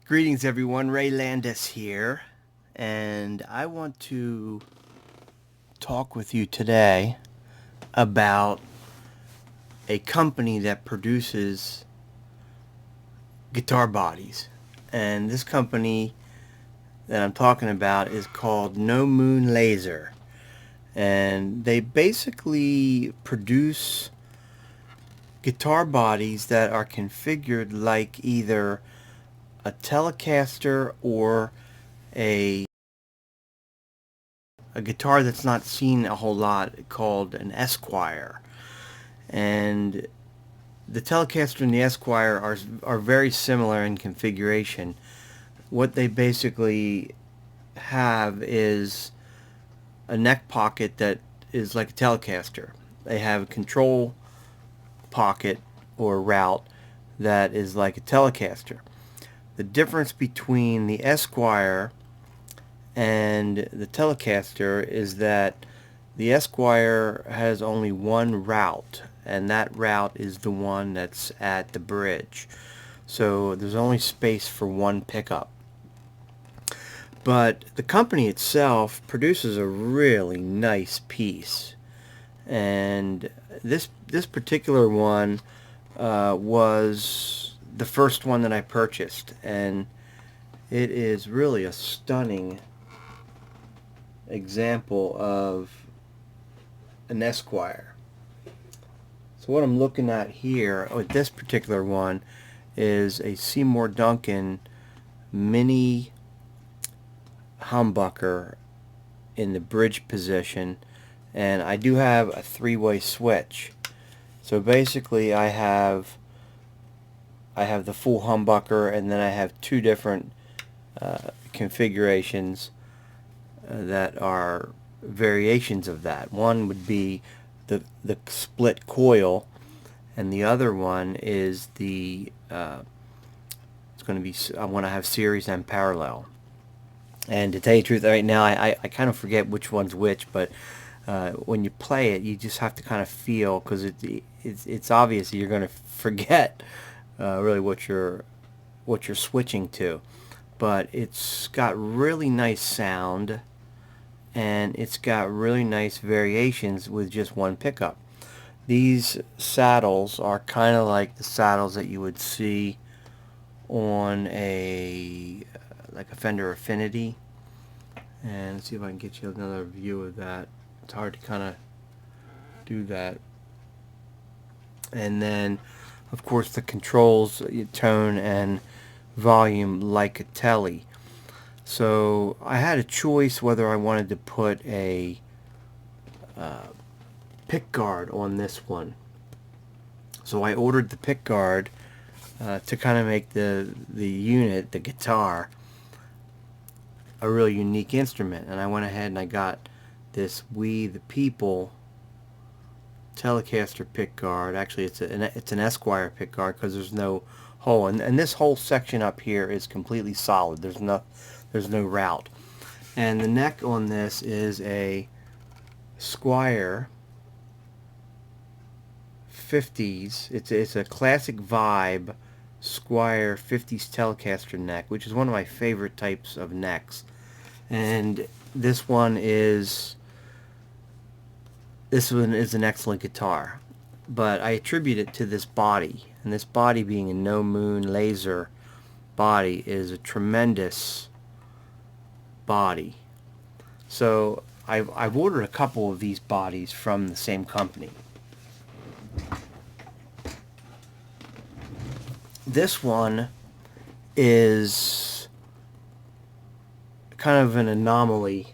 Greetings everyone, Ray Landis here, and I want to talk with you today about a company that produces guitar bodies. And this company that I'm talking about is called NoMoonLaser. And they basically produce guitar bodies that are configured like either a Telecaster or a guitar that's not seen a whole lot called an Esquire. And the Telecaster and the Esquire are very similar in configuration. What they basically have is a neck pocket that is like a Telecaster. They have a control pocket or route that is like a Telecaster. The difference between the Esquire and the Telecaster is that the Esquire has only one route, and that route is the one that's at the bridge. So there's only space for one pickup. But the company itself produces a really nice piece. And this particular one was the first one that I purchased, and it is really a stunning example of an Esquire. So what I'm looking at here with this particular one is a Seymour Duncan mini humbucker in the bridge position, and I do have a three-way switch. So basically I have the full humbucker, and then I have two different configurations that are variations of that. One would be the split coil, and the other one is the it's going to be, I want to have series and parallel. And to tell you the truth, right now I kind of forget which one's which, but when you play it, you just have to kind of feel, because it's obvious you're going to forget really what you're switching to. But it's got really nice sound, and it's got really nice variations with just one pickup. These saddles are kind of like the saddles that you would see on a Fender Affinity. And let's see if I can get you another view of that. It's hard to kind of do that. And then of course the controls, tone and volume like a Tele. So I had a choice whether I wanted to put a pickguard on this one. So I ordered the pickguard to kind of make the unit, the guitar, a really unique instrument. And I went ahead and I got this We the People Telecaster pickguard. Actually, it's an Esquire pickguard because there's no hole, and this whole section up here is completely solid. There's no route. And the neck on this is a Esquire 50s. It's a classic vibe Esquire 50s Telecaster neck, which is one of my favorite types of necks. And this one is an excellent guitar, but I attribute it to this body, and this body being a NoMoonLaser body is a tremendous body. So I've ordered a couple of these bodies from the same company. This one is kind of an anomaly,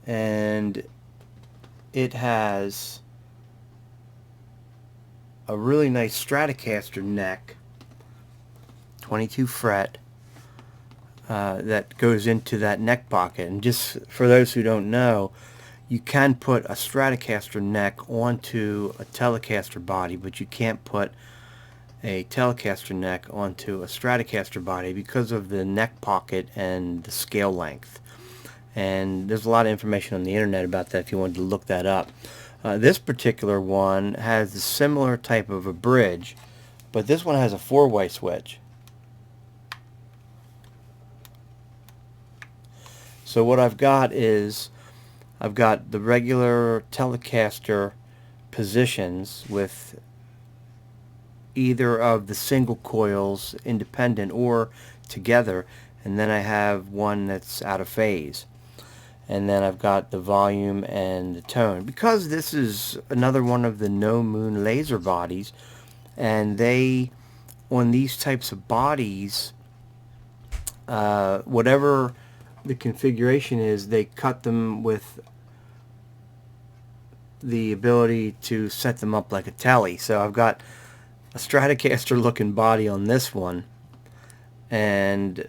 and it has a really nice Stratocaster neck, 22 fret, that goes into that neck pocket. And just for those who don't know, you can put a Stratocaster neck onto a Telecaster body, but you can't put a Telecaster neck onto a Stratocaster body because of the neck pocket and the scale length. And there's a lot of information on the internet about that if you wanted to look that up. This particular one has a similar type of a bridge, but this one has a four-way switch. So what I've got is I've got the regular Telecaster positions with either of the single coils independent or together, and then I have one that's out of phase, and then I've got the volume and the tone. Because this is another one of the NoMoonLaser bodies, and they, on these types of bodies, whatever the configuration is, they cut them with the ability to set them up like a telly. So I've got a Stratocaster looking body on this one, and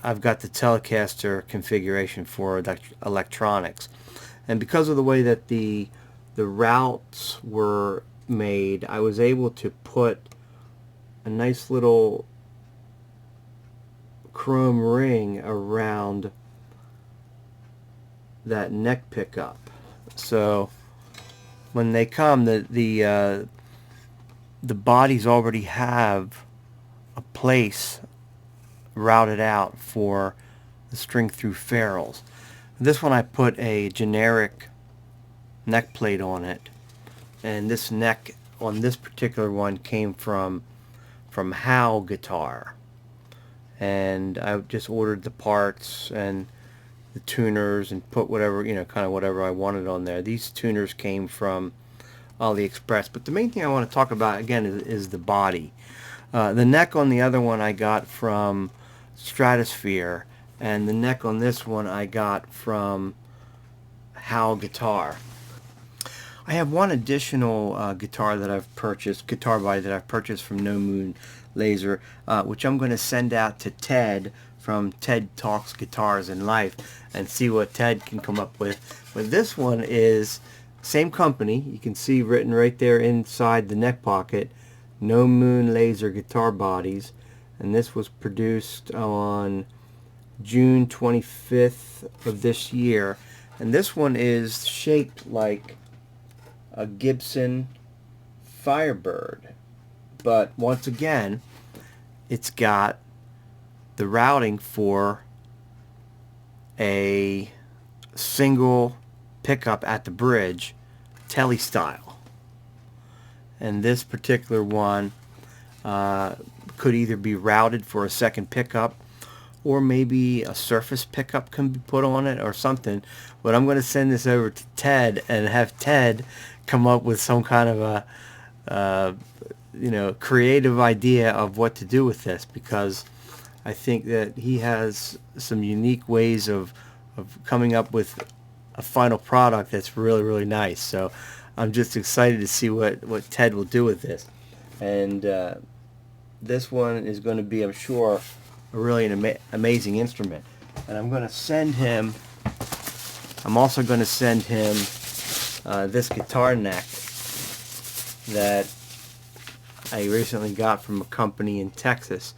I've got the Telecaster configuration for electronics. And because of the way that the routes were made, I was able to put a nice little chrome ring around that neck pickup. So when they come, the bodies already have a place routed out for the string through ferrules. This one I put a generic neck plate on it, and this neck on this particular one came from HowellGuitar, and I just ordered the parts and the tuners and put whatever, kind of whatever I wanted on there. These tuners came from AliExpress, but the main thing I want to talk about again is the body. The neck on the other one I got from Stratosphere, and the neck on this one I got from HowellGuitar. I have one additional guitar body that I've purchased from NoMoonLaser, which I'm going to send out to Ted from Ted Talks Guitars in Life and see what Ted can come up with. But this one is same company. You can see written right there inside the neck pocket, NoMoonLaser guitar bodies, and this was produced on June 25th of this year. And this one is shaped like a Gibson Firebird, but once again it's got the routing for a single pickup at the bridge, telly style. And this particular one could either be routed for a second pickup, or maybe a surface pickup can be put on it or something. But I'm going to send this over to Ted and have Ted come up with some kind of a creative idea of what to do with this, because I think that he has some unique ways of coming up with a final product that's really, really nice. So I'm just excited to see what Ted will do with this. And this one is going to be, I'm sure, a really amazing instrument. And I'm also going to send him this guitar neck that I recently got from a company in Texas.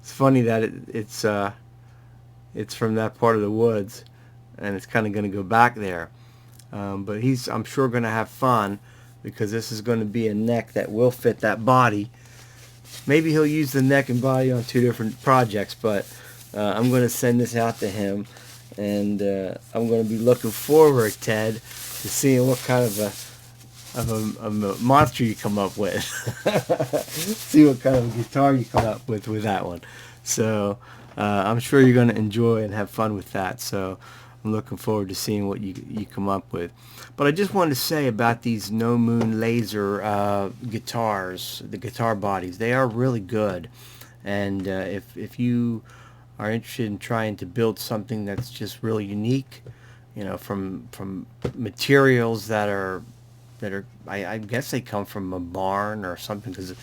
It's funny that it's from that part of the woods, and it's kind of going to go back there. But he's, I'm sure, going to have fun, because this is going to be a neck that will fit that body. Maybe he'll use the neck and body on two different projects, but I'm going to send this out to him, and I'm going to be looking forward, Ted, to seeing what kind of a monster you come up with. See what kind of guitar you come up with that one. So I'm sure you're going to enjoy and have fun with that. So I'm looking forward to seeing what you come up with. But I just wanted to say about these NoMoonLaser guitars, the guitar bodies. They are really good. And if you are interested in trying to build something that's just really unique, from materials that are I guess they come from a barn or something, because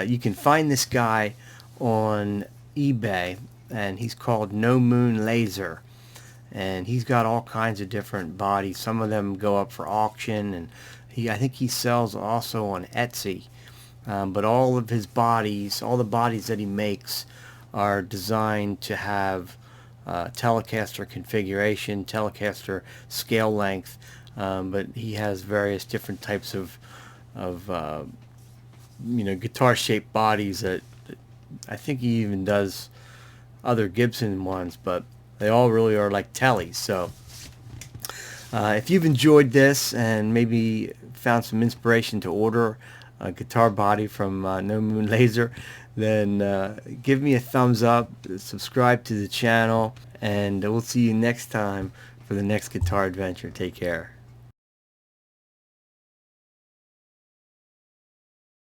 you can find this guy on eBay, and he's called NoMoonLaser, and he's got all kinds of different bodies. Some of them go up for auction, and I think he sells also on Etsy. But all of his bodies, all the bodies that he makes, are designed to have Telecaster configuration, Telecaster scale length. But he has various different types of guitar-shaped bodies that I think he even does other Gibson ones. But They all really are like tellies. So if you've enjoyed this and maybe found some inspiration to order a guitar body from NoMoonLaser, then give me a thumbs up, subscribe to the channel, and we'll see you next time for the next guitar adventure. Take care.